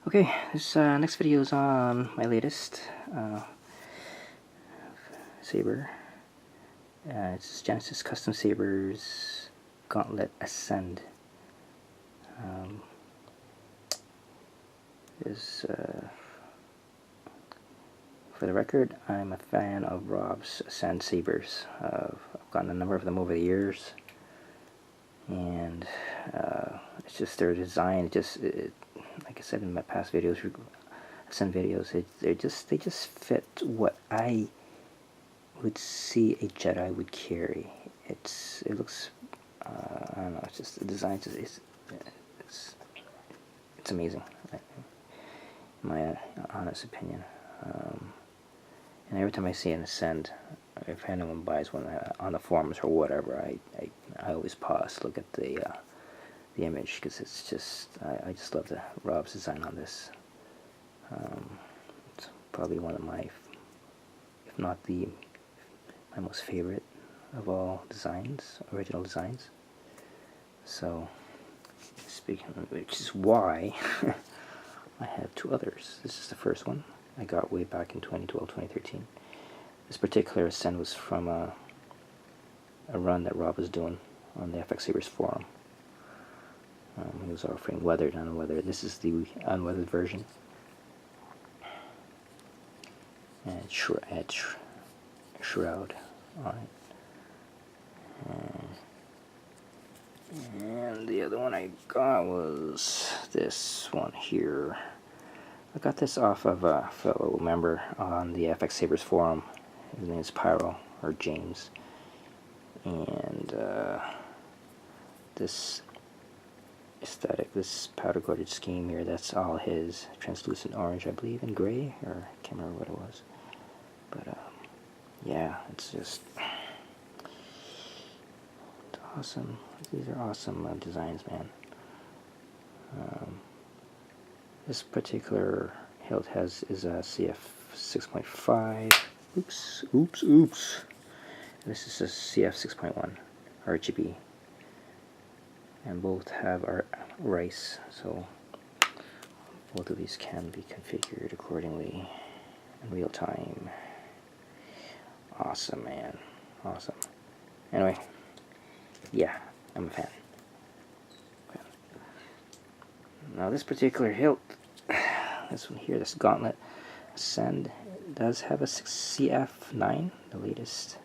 Okay, this next video is on my latest saber. It's Genesis Custom Sabers Gauntlet Ascend. For the record, I'm a fan of Rob's Ascend sabers. I've gotten a number of them over the years, and it's just their design. Like I said in my past videos, Ascend videos, they just fit what I would see a Jedi would carry. It looks, I don't know, it's just the design. It's amazing, in my honest opinion. And every time I see an Ascend, if anyone buys one on the forums or whatever, I always pause, look at the image, because it's just I just love the Rob's design on this. It's probably one of my, if not my most favorite of all designs, original designs. So, speaking of which is why I have two others. This is the first one I got way back in 2012, 2013. This particular Ascend was from a run that Rob was doing on the FX Sabers forum. He was offering weathered and unweathered. This is the unweathered version. And it's shroud on it. And the other one I got was this one here. I got this off of a fellow member on the FX Sabers forum. His name is Pyro, or James. And this aesthetic, this powder coated scheme here, that's all his. Translucent orange, I believe, and gray, or I can't remember what it was. But yeah, it's just it's awesome. These are awesome designs, man. This particular hilt is a CF 6.5. Oops. This is a CF 6.1 RGB, and both have our rice, so both of these can be configured accordingly in real time. Awesome, man. Awesome. Anyway, yeah, I'm a fan. Now this particular hilt, this one here, this Gauntlet Ascend, does have a CF9, the latest,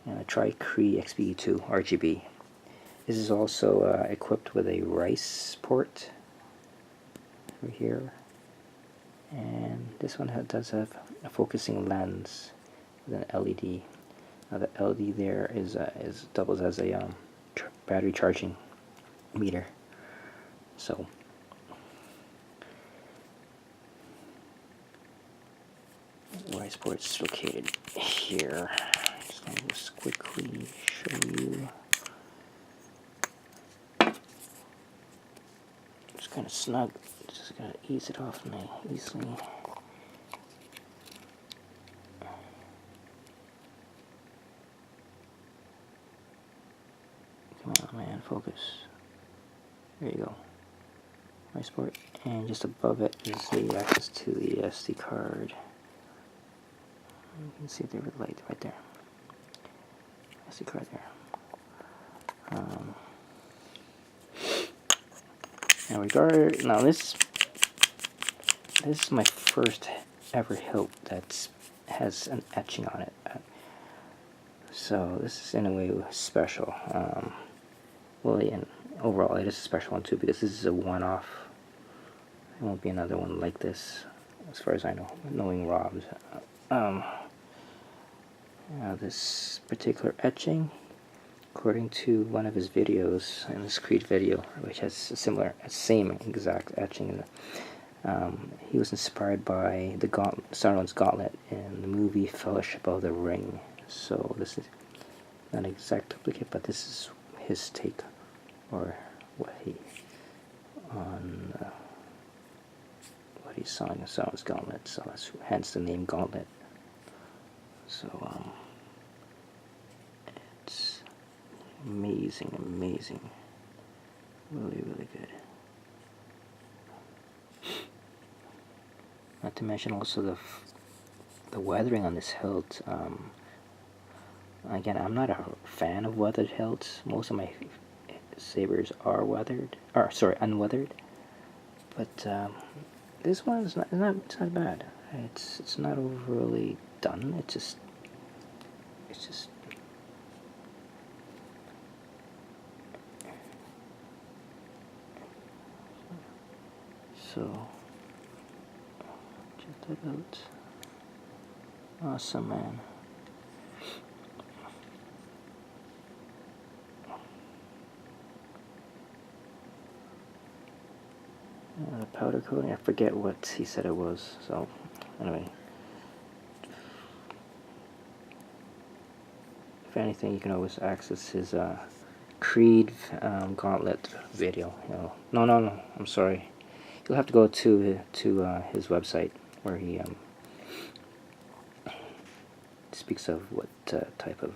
and a Tri-Cree XB2 RGB. This is also equipped with a rice port over here, and this one does have a focusing lens with an LED. Now the LED there is doubles as a battery charging meter. So the rice port's located here. Let me just quickly show you. It's kind of snug. Just gotta ease it off easily. Come on, man, focus. There you go. Rice port, and just above it is the access to the SD card. You can see the light right there. SD card there. Now this is my first ever hilt that has an etching on it. So this is in a way special. Well, and overall it is a special one too, because this is a one-off. There won't be another one like this, as far as I know, knowing Rob's. This particular etching, according to one of his videos, in this Creed video, which has same exact etching, he was inspired by the Sauron's Gauntlet in the movie Fellowship of the Ring. So this is not an exact duplicate, but this is his take, or what he saw in the Sauron's Gauntlet. So that's hence the name Gauntlet. So it's amazing, really good. Not to mention also the weathering on this hilt. Again, I'm not a fan of weathered hilts. Most of my sabers are weathered, or sorry, unweathered. But this one is it's not bad. It's not overly done. It's just so. Check that out. Awesome, man. The powder coating, I forget what he said it was. So, anyway. If anything, you can always access his Creed Gauntlet video. No, I'm sorry. You'll have to go to his website where he speaks of what type of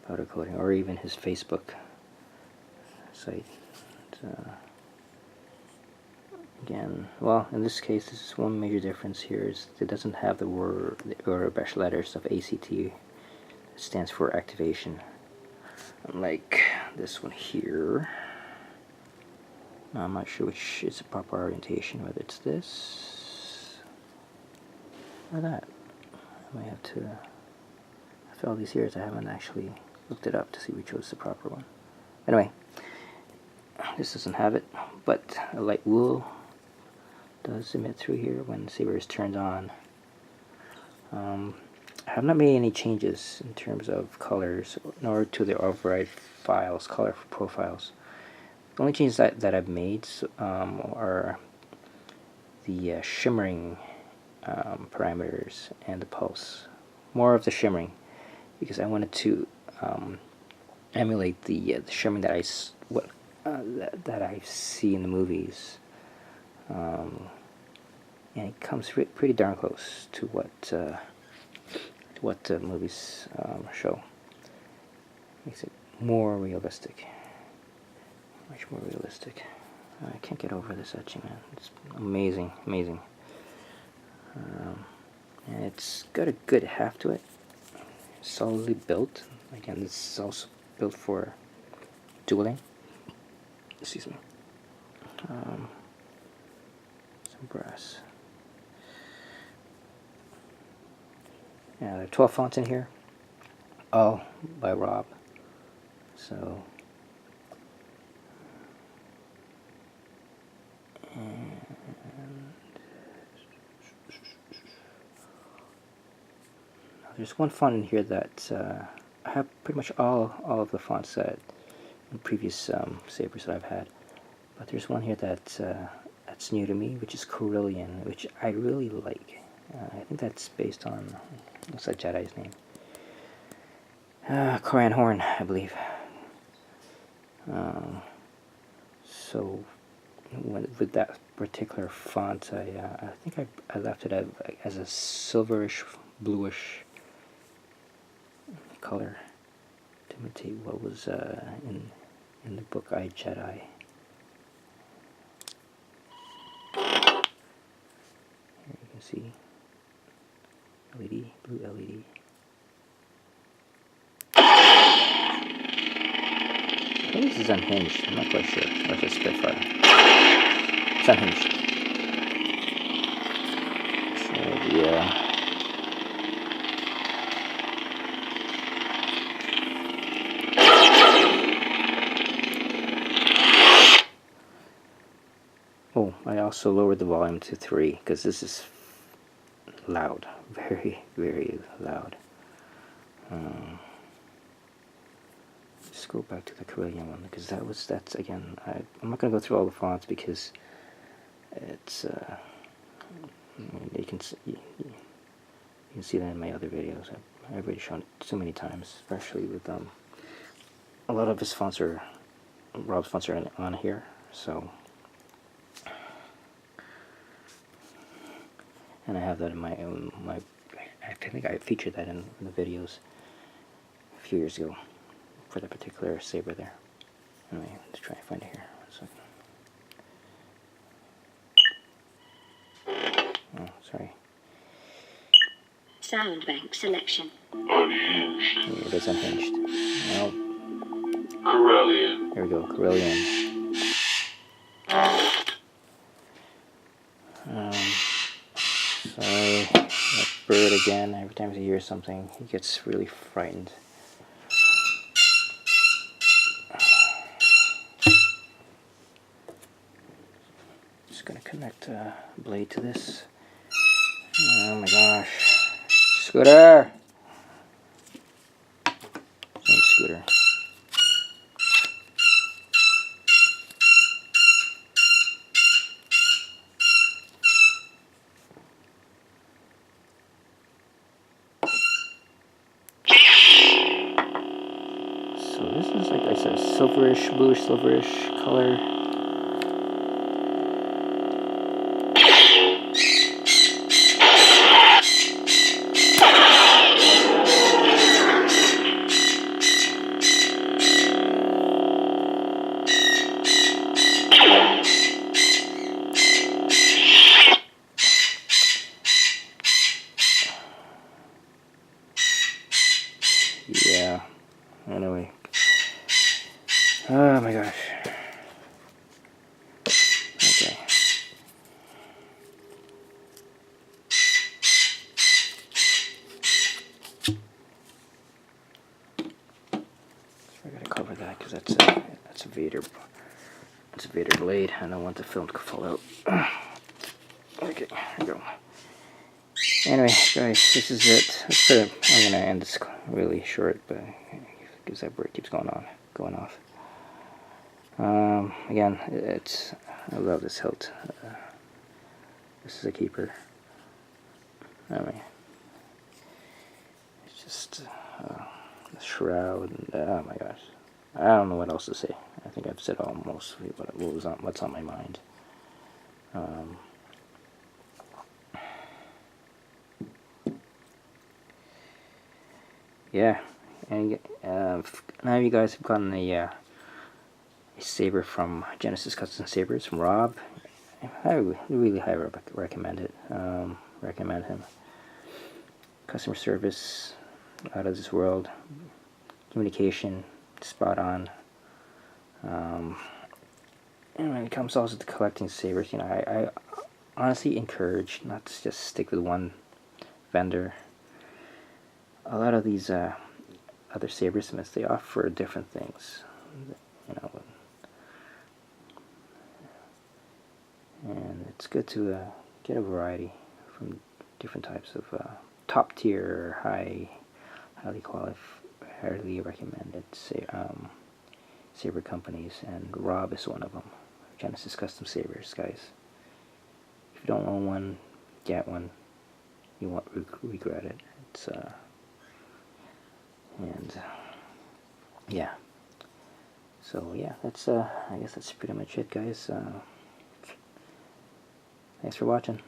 powder coating, or even his Facebook site. Again, well, in this case, this is one major difference here is it doesn't have the Arabic letters of ACT. It stands for activation. Unlike this one here. I'm not sure which is the proper orientation, whether it's this or that. I might have to, after all these years, I haven't actually looked it up to see which was the proper one. Anyway, this doesn't have it, but a light wool does emit through here when the saber is turned on. I have not made any changes in terms of colors, nor to the override files, color profiles. The only changes that I've made are the shimmering parameters and the pulse. More of the shimmering, because I wanted to emulate the shimmering that I see in the movies, and it comes pretty darn close to what the movies show. Makes it more realistic. Much more realistic. I can't get over this etching, man. It's amazing, amazing. And it's got a good heft to it. Solidly built. Again, this is also built for dueling. Excuse me. Some brass. Yeah, there are 12 fonts in here. All by Rob. So. There's one font in here that I have pretty much all of the fonts that in previous sabers that I've had, but there's one here that's new to me, which is Corellian, which I really like. I think that's based on, what's that Jedi's name? Koran Horn, I believe. So with that particular font, I think I left it as a silverish, bluish color to imitate what was in the book I Jedi. Here you can see LED, blue LED. I think this is unhinged. I'm not quite sure. Or if it's Spitfire. It's unhinged. So yeah. Oh, I also lowered the volume to 3 because this is loud, very, very loud. Let's go back to the Corellian one because that's again. I'm not going to go through all the fonts because it's you can see that in my other videos. I've already shown it so many times, especially with a lot of his fonts are Rob's fonts are on here, so. And I have that in my I think I featured that in the videos a few years ago for that particular saber there. Anyway, let's try and find it here. 1 second. Sorry. Sound bank selection. Unhinged. Yeah, it is unhinged. Well, Corellian. here we go, Corellian. Sorry, that bird again. Every time he hears something, he gets really frightened. Just gonna connect a blade to this. Oh my gosh. Scooter! Same Scooter. So this is, like I said, silverish, bluish, silverish color. Yeah. Anyway. Oh my gosh. Okay. I gotta cover that because that's a Vader. It's a Vader blade. I don't want the film to fall out. Okay, here we go. Anyway, guys, this is it. I'm gonna end this really short, but because that bird keeps going off. Again, I love this hilt. This is a keeper. Anyway, it's just the shroud. And, oh my gosh, I don't know what else to say. I think I've said almost what's on my mind. Yeah, and now you guys have gotten a saber from Genesis Custom Sabers from Rob. I really highly recommend it. Recommend him. Customer service out of this world. Communication spot on. And when it comes also to collecting sabers, you know, I honestly encourage not to just stick with one vendor. A lot of these other sabersmiths, they offer different things, you know, and it's good to get a variety from different types of top tier, highly qualified, highly recommended saber companies, and Rob is one of them. Genesis Custom Sabers, guys. If you don't own one, get one. You won't regret it. It's and yeah. So yeah, that's I guess that's pretty much it, guys. Thanks for watching.